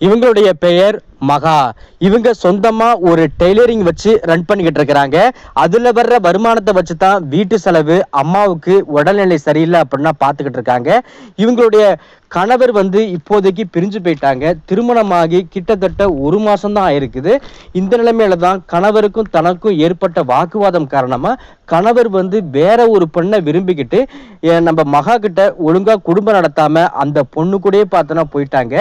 இவங்களுடைய பெயர் மகா. இவங்க சொந்தமா ஒரு டெய்லரிங் வச்சு ரன் பண்ணிக்கிட்டு இருக்கிறாங்க. அதுல வர்ற வருமானத்தை வச்சு தான் வீட்டு செலவு, அம்மாவுக்கு உடல்நிலை சரியில்லை அப்படின்னா பார்த்துக்கிட்டு இருக்காங்க. இவங்களுடைய கணவர் இப்போதைக்கு பிரிஞ்சு போயிட்டாங்க. திருமணமாகி கிட்டத்தட்ட 1 மாசம் தான் ஆயிருக்குது. இந்த நிலைமையில தான் கணவருக்கும் தனக்கும் ஏற்பட்ட வாக்குவாதம் காரணமா கணவர் வேற ஒரு பெண்ணை விரும்பிக்கிட்டு நம்ம மகா கிட்ட ஒழுங்கா குடும்பம் நடத்தாம அந்த பொண்ணு கூடயே பார்த்தனா போயிட்டாங்க.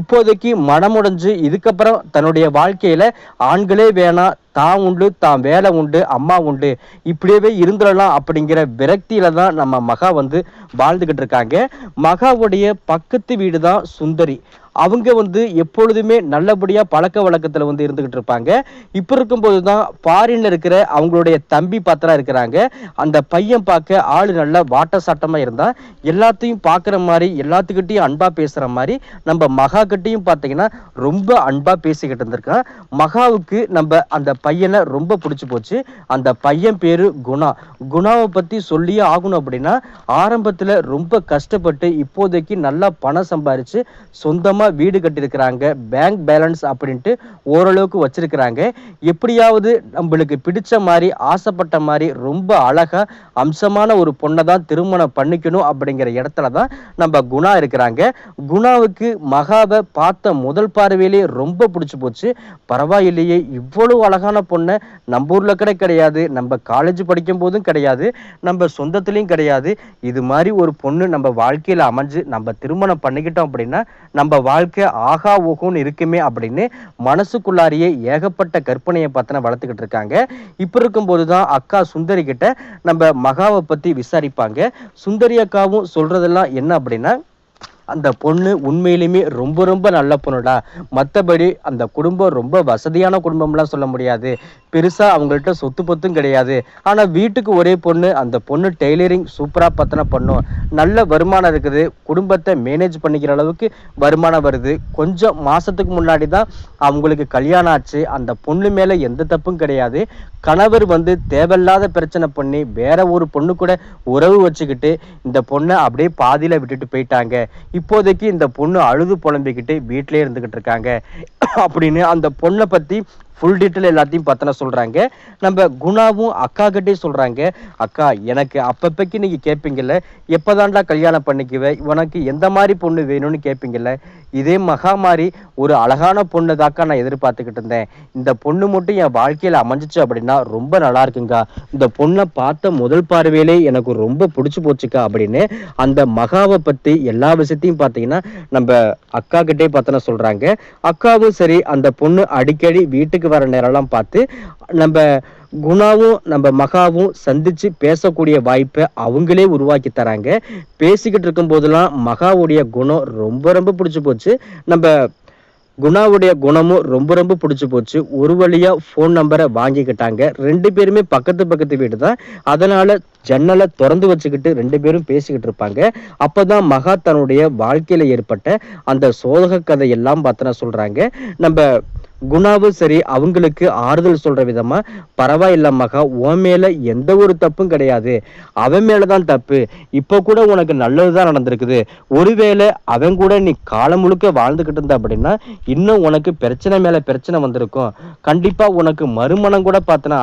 இப்போதைக்கு மனமுடைஞ்சு இதுக்கப்புறம் தன்னுடைய வாழ்க்கையில ஆண்களே வேணாம், தான் உண்டு, தான் வேலை உண்டு, அம்மா உண்டு, இப்படியே இருந்துடலாம் அப்படிங்கிற விரக்தியில தான் நம்ம மகா வாழ்ந்துகிட்டு இருக்காங்க. மகாவுடைய பக்கத்து வீடு தான் சுந்தரி. அவங்க எப்பொழுதுமே நல்லபடியா பழக்க வழக்கத்துல இருந்துகிட்டு இருப்பாங்க. இப்ப இருக்கும்போது தான் ஃபாரின்ல இருக்கிற அவங்களுடைய தம்பி பாத்திரா இருக்கிறாங்க. அந்த பையன் பார்க்க ஆளு நல்ல வாட்ட சாட்டமா இருந்தா, எல்லாத்தையும் பார்க்குற மாதிரி, எல்லாத்துக்கிட்டையும் அன்பா பேசுற மாதிரி நம்ம மகா கிட்டையும் பார்த்தீங்கன்னா ரொம்ப அன்பா பேசிக்கிட்டு இருந்திருக்கான். மகாவுக்கு நம்ம அந்த பையனை ரொம்ப பிடிச்சி போச்சு. அந்த பையன் பேரு குணா. குணாவை பத்தி சொல்லியே ஆகணும் அப்படின்னா, ஆரம்பத்துல ரொம்ப கஷ்டப்பட்டு இப்போதைக்கு நல்லா பணம் சம்பாரிச்சு சொந்தமா வீடு கட்டியிருக்கிறாங்க. பேங்க் பேலன்ஸ் அப்படின்ட்டு ஓரளவுக்கு வச்சிருக்கிறாங்க. எப்படியாவது நம்மளுக்கு பிடிச்ச மாதிரி, ஆசைப்பட்ட மாதிரி ரொம்ப அழகா அம்சமான ஒரு பொண்ணை தான் திருமணம் பண்ணிக்கணும் அப்படிங்கிற இடத்துல தான் நம்ம குணா இருக்கிறாங்க. குணாவுக்கு மகாவை பார்த்த முதல் பார்வையிலேயே ரொம்ப பிடிச்சி போச்சு. பரவாயில்லையே, இவ்வளவு அழகான பொண்ணை நம்ம ஊர்ல கிடையாது, நம்ம காலேஜ் படிக்கும் போதும் கிடையாது, நம்ம சொந்தத்திலையும் கிடையாது. இது மாதிரி ஒரு பொண்ணு நம்ம வாழ்க்கையில அமைஞ்சு நம்ம திருமணம் பண்ணிக்கிட்டோம் அப்படின்னா நம்ம வாழ்க்கை ஆகா ஓகோன்னு இருக்குமே அப்படின்னு மனசுக்குள்ளாரியே ஏகப்பட்ட கற்பனையை பார்த்தன வளர்த்துக்கிட்டு இருக்காங்க. இப்ப இருக்கும்போது தான் அக்கா சுந்தரி கிட்ட நம்ம மகாவை பத்தி விசாரிப்பாங்க. சுந்தரி அக்காவும் சொல்றதெல்லாம் என்ன அப்படின்னா, அந்த பொண்ணு உண்மையிலுமே ரொம்ப ரொம்ப நல்ல பொண்ணுடா. மற்றபடி அந்த குடும்பம் ரொம்ப வசதியான குடும்பம்லாம் சொல்ல முடியாது, பெருசா அவங்கள்ட்ட சொத்து பொத்தும் கிடையாது. ஆனா வீட்டுக்கு ஒரே பொண்ணு. அந்த பொண்ணு டெய்லரிங் சூப்பரா பத்தன பண்ணும், நல்ல வருமானம் இருக்குது, குடும்பத்தை மேனேஜ் பண்ணிக்கிற அளவுக்கு வருமானம் வருது. கொஞ்சம் மாசத்துக்கு முன்னாடி தான் அவங்களுக்கு கல்யாணம் ஆச்சு. அந்த பொண்ணு மேல எந்த தப்பும் கிடையாது. கணவர் தேவையில்லாத பிரச்சனை பண்ணி வேற ஒரு பொண்ணு கூட உறவு வச்சுக்கிட்டு இந்த பொண்ணை அப்படியே பாதியில விட்டுட்டு போயிட்டாங்க. இப்போதைக்கு இந்த பொண்ணு அழுது புலம்பிக்கிட்டு வீட்டிலே இருந்துகிட்டு இருக்காங்க அப்படின்னு அந்த பொண்ணை பத்தி ஃபுல் டீட்டெயில் எல்லாத்தையும் பார்த்தனா சொல்றாங்க. நம்ம குணாவும் அக்கா கிட்டே சொல்றாங்க, அக்கா எனக்கு அப்பப்பைக்கு நீங்க கேட்பீங்கல்ல, எப்பதான்டா கல்யாணம் பண்ணிக்குவ, உனக்கு எந்த மாதிரி பொண்ணு வேணும்னு கேட்பீங்கல்ல, இதே மகா மாதிரி ஒரு அழகான பொண்ணு தாக்கா நான் எதிர்பார்த்துக்கிட்டு இருந்தேன். இந்த பொண்ணு மட்டும் என் வாழ்க்கையில அமைஞ்சிச்சு அப்படின்னா ரொம்ப நல்லா இருக்குங்க. இந்த பொண்ணை பார்த்த முதல் பார்வையிலே எனக்கு ரொம்ப பிடிச்சி போச்சுக்கா அப்படின்னு அந்த மகாவை பத்தி எல்லா விஷயத்தையும் பார்த்தீங்கன்னா நம்ம அக்கா கிட்டே பார்த்தனா சொல்றாங்க. அக்காவும் சரி, அந்த பொண்ணு அடிக்கடி வீட்டுக்கு வர நேரம்லாம் பார்த்து நம்ம குணாவும் நம்ம மகாவும் சந்திச்சு பேசக்கூடிய வாய்ப்பை அவங்களே உருவாக்கி தராங்க. பேசிக்கிட்டு இருக்கும் போதெல்லாம் மகாவுடைய குணம் ரொம்ப ரொம்ப பிடிச்சி போச்சு. நம்ம குணாவுடைய குணமும் ரொம்ப ரொம்ப பிடிச்சி போச்சு. ஒரு வழியா ஃபோன் நம்பரை வாங்கிக்கிட்டாங்க. 2 பேருமே பக்கத்து பக்கத்து வீடு தான். அதனால ஜன்னலை திறந்து வச்சுக்கிட்டு 2 பேரும் பேசிக்கிட்டு இருப்பாங்க. அப்பதான் மகா தன்னுடைய வாழ்க்கையில ஏற்பட்ட அந்த சோதக கதை எல்லாம் பார்த்தனா சொல்றாங்க. நம்ம குணாவும் சரி அவங்களுக்கு ஆறுதல் சொல்ற விதமா, பரவாயில்ல மகா, உன் மேல எந்த ஒரு தப்பும் கிடையாது, அவன் மேலதான் தப்பு. இப்ப கூட உனக்கு நல்லதுதான் நடந்திருக்குது. ஒருவேளை அவன் கூட நீ காலம் முழுக்க வாழ்ந்துகிட்டு இருந்த அப்படின்னா இன்னும் உனக்கு பிரச்சனை மேல பிரச்சனை வந்திருக்கும். கண்டிப்பா உனக்கு மறுமணம் கூட பார்த்தனா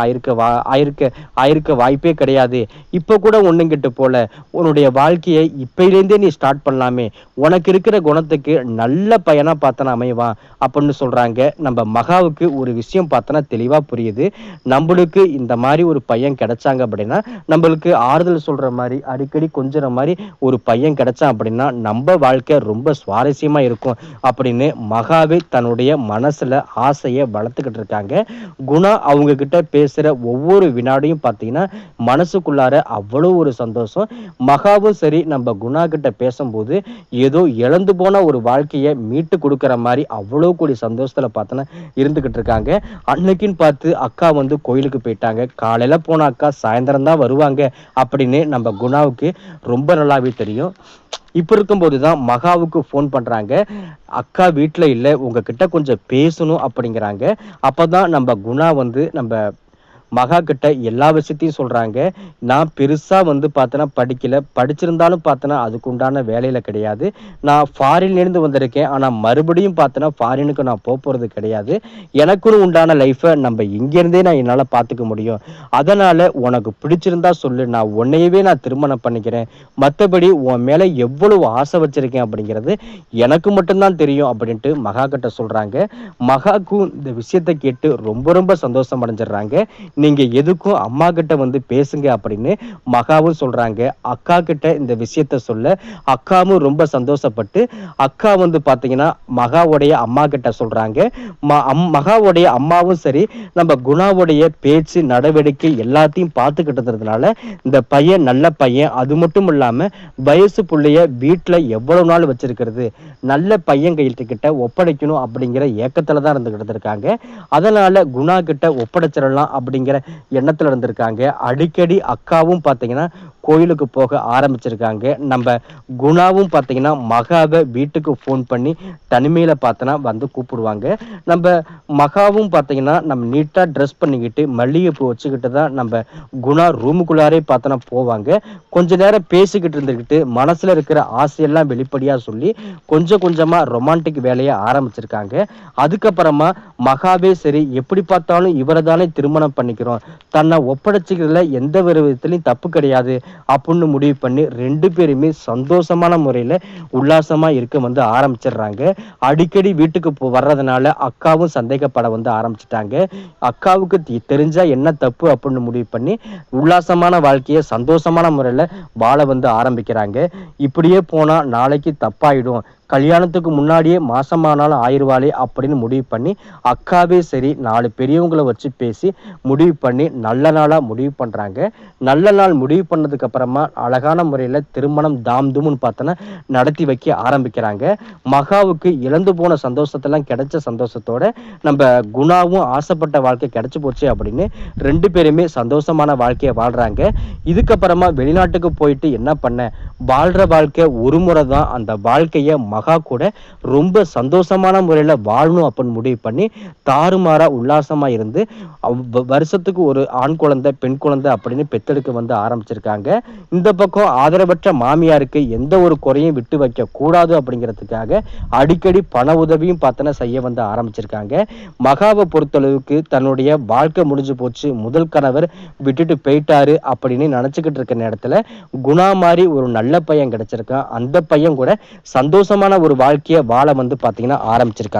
ஆயிருக்க வாய்ப்பே கிடையாது. இப்ப கூட ஒண்ணும் கிட்ட போல, உன்னுடைய வாழ்க்கையை இப்பையிலேருந்தே நீ ஸ்டார்ட் பண்ணலாமே, உனக்கு இருக்கிற குணத்துக்கு நல்ல பையனா பார்த்தனா அமைவான் அப்படின்னு சொல்றாங்க. நம்ம மகாவுக்கு ஒரு விஷயம் பார்த்தனா தெளிவா புரியுது. நம்மளுக்கு இந்த மாதிரி ஒரு பையன் கிடைச்சாங்க அப்படின்னா, நம்மளுக்கு ஆறுதல் சொல்ற மாதிரி, அடிக்கடி கொஞ்சற மாதிரி ஒரு பையன் கிடைச்சான் அப்படின்னா நம்ம வாழ்க்கை ரொம்ப சுவாரஸ்யமா இருக்கும் அப்படின்னு மகாவே தன்னுடைய மனசுல ஆசையை வளர்த்துக்கிட்டு இருக்காங்க. குணா அவங்க கிட்ட பேசுற ஒவ்வொரு வினாடியும் பார்த்தீங்கன்னா மனசுக்குள்ளார அவ்வளவு ஒரு சந்தோஷம். மகாவும் சரி நம்ம குணா கிட்ட பேசும்போது ஏதோ இழந்து போன ஒரு வாழ்க்கையை மீட்டு கொடுக்குற மாதிரி அவ்வளோ கூடிய சந்தோஷத்துல பார்த்தோன்னா இருந்துகிட்டு இருக்காங்க. அன்னைக்குன்னு பார்த்து அக்கா கோயிலுக்கு போயிட்டாங்க. காலையில போன அக்கா சாயந்தரம் தான் வருவாங்க அப்படின்னு நம்ம குணாவுக்கு ரொம்ப நல்லாவே தெரியும். இப்ப இருக்கும்போதுதான் மகாவுக்கு ஃபோன் பண்றாங்க. அக்கா வீட்டுல இல்ல, உங்ககிட்ட கொஞ்சம் பேசணும் அப்படிங்கிறாங்க. அப்பதான் நம்ம குணா நம்ம மகா கிட்ட எல்லா விஷயத்தையும் சொல்றாங்க. நான் பெருசா வந்து பார்த்தேன்னா படிக்கல, படிச்சிருந்தாலும் பார்த்தேன்னா அதுக்கு உண்டான வேலையில கிடையாது. நான் ஃபாரின்ல இருந்து வந்திருக்கேன். ஆனா மறுபடியும் பார்த்தேன்னா ஃபாரினுக்கு நான் போறது கிடையாது. எனக்குன்னு உண்டான லைஃப நம்ம இங்க இருந்தே நான் என்னால பார்த்துக்க முடியும். அதனால உனக்கு பிடிச்சிருந்தா சொல்லு. நான் திருமணம் பண்ணிக்கிறேன். மத்தபடி உன் மேல எவ்வளவு ஆசை வச்சிருக்கேன் அப்படிங்கிறது எனக்கு மட்டும் தான் தெரியும் அப்படின்ட்டு மகா கிட்ட சொல்றாங்க. மகாக்கும் இந்த விஷயத்த கேட்டு ரொம்ப ரொம்ப சந்தோஷம் அடைஞ்சிடுறாங்க. நீங்க எதுக்கும் அம்மா கிட்ட வந்து பேசுங்க அப்படின்னு மகாவும் சொல்றாங்க. அக்கா கிட்ட இந்த விஷயத்த சொல்ல அக்காவும் ரொம்ப சந்தோஷப்பட்டு அக்கா வந்து பாத்தீங்கன்னா மகாவுடைய அம்மா கிட்ட சொல்றாங்க. மகாவுடைய அம்மாவும் சரி நம்ம குணாவுடைய பேச்சு நடவடிக்கை எல்லாத்தையும் பார்த்துக்கிட்டு இருந்ததுனால இந்த பையன் நல்ல பையன், அது மட்டும் இல்லாம வயசு புள்ளைய வீட்டுல எவ்வளவு நாள் வச்சிருக்கிறது, நல்ல பையன் கிட்ட ஒப்படைக்கணும் அப்படிங்கிற ஏக்கத்துல தான் இருந்துகிட்டு இருக்காங்க. அதனால குணா கிட்ட ஒப்படைச்சிடலாம் அப்படிங்கிற எண்ணத்துல இருந்திருக்காங்க. அடிக்கடி அக்காவும் பாத்தீங்கன்னா கோயிலுக்கு போக ஆரம்பிச்சிருக்காங்க. நம்ம குணாவும் பாத்தீங்கன்னா மகாவை வீட்டுக்கு போன் பண்ணி தனிமையில பார்த்தனா வந்து கூப்பிடுவாங்க. நம்ம மகாவும் பாத்தீங்கன்னா நம்ம நீட்டா ட்ரெஸ் பண்ணிக்கிட்டு மல்லிகைப்பூ வச்சுக்கிட்டு தான் நம்ம குணா ரூமுக்குள்ளாரே பார்த்தனா போவாங்க. கொஞ்ச நேரம் பேசிக்கிட்டு இருந்துக்கிட்டு மனசுல இருக்கிற ஆசையெல்லாம் வெளிப்படையா சொல்லி கொஞ்சம் கொஞ்சமா ரொமான்டிக் வேலையை ஆரம்பிச்சிருக்காங்க. அதுக்கப்புறமா மகாவே சரி எப்படி பார்த்தாலும் இவரை தானே திருமணம் பண்ணிக்கிறோம், தன்னை ஒப்படைச்சிக்கிறதுல எந்த ஒரு விதத்திலையும் தப்பு கிடையாது அப்படின்னு முடிவு பண்ணி 2 பேருமே சந்தோஷமான முறையில உல்லாசமா இருக்க வந்து ஆரம்பிச்சிடுறாங்க. அடிக்கடி வீட்டுக்கு வர்றதுனால அக்காவும் சந்தேகப்பட வந்து ஆரம்பிச்சிட்டாங்க. அக்காவுக்கு தெரிஞ்சா என்ன தப்பு அப்படின்னு முடிவு பண்ணி உல்லாசமான வாழ்க்கையை சந்தோஷமான முறையில வாழ வந்து ஆரம்பிக்கிறாங்க. இப்படியே போனா நாளைக்கு தப்பாயிடும், கல்யாணத்துக்கு முன்னாடியே மாசமானாலும் ஆயிடுவாளே அப்படின்னு முடிவு பண்ணி அக்காவே சரி 4 பெரியவங்களை வச்சு பேசி முடிவு பண்ணி நல்ல நாளா முடிவு பண்றாங்க. நல்ல நாள் முடிவு பண்ணதுக்கு அப்புறமா அழகான முறையில திருமணம் தாம் தூம்னு பார்த்தோன்னா நடத்தி வைக்க ஆரம்பிக்கிறாங்க. மகாவுக்கு இழந்து போன சந்தோஷத்தெல்லாம் கிடைச்ச சந்தோஷத்தோட நம்ம குணாவும் ஆசைப்பட்ட வாழ்க்கை கிடைச்சு போச்சு அப்படின்னு 2 பேருமே சந்தோஷமான வாழ்க்கையை வாழ்றாங்க. இதுக்கப்புறமா வெளிநாட்டுக்கு போயிட்டு என்ன பண்ண, வாழ்ற வாழ்க்கை ஒரு முறை தான், அந்த வாழ்க்கையை மகா கூட ரொம்ப சந்தோஷமான முறையில வாழணும் அப்படின்னு முடிவு பண்ணி தாறுமாறா உல்லாசமா இருந்து வருஷத்துக்கு ஒரு ஆண் குழந்தை பெண் குழந்தை அப்படின்னு பெத்தெடுக்க வந்து ஆரம்பிச்சிருக்காங்க. இந்த பக்கம் ஆதரவற்ற மாமியாருக்கு எந்த ஒரு குறையும் விட்டு வைக்க கூடாது அப்படிங்கிறதுக்காக அடிக்கடி பண உதவியும் பார்த்தன செய்ய வந்து ஆரம்பிச்சிருக்காங்க. மகாவை பொறுத்தளவுக்கு தன்னுடைய வாழ்க்கை முடிஞ்சு போச்சு, முதல் கணவர் விட்டுட்டு போயிட்டாரு அப்படின்னு நினைச்சுக்கிட்டு இருக்க நேரத்துல குணா மாதிரி ஒரு நல்ல பையன் கிடைச்சிருக்கான். அந்த பையன் கூட சந்தோஷமான ஒரு வாழ்க்கையை வாழ வந்து பாத்தீங்கன்னா ஆரம்பிச்சிருக்காங்க.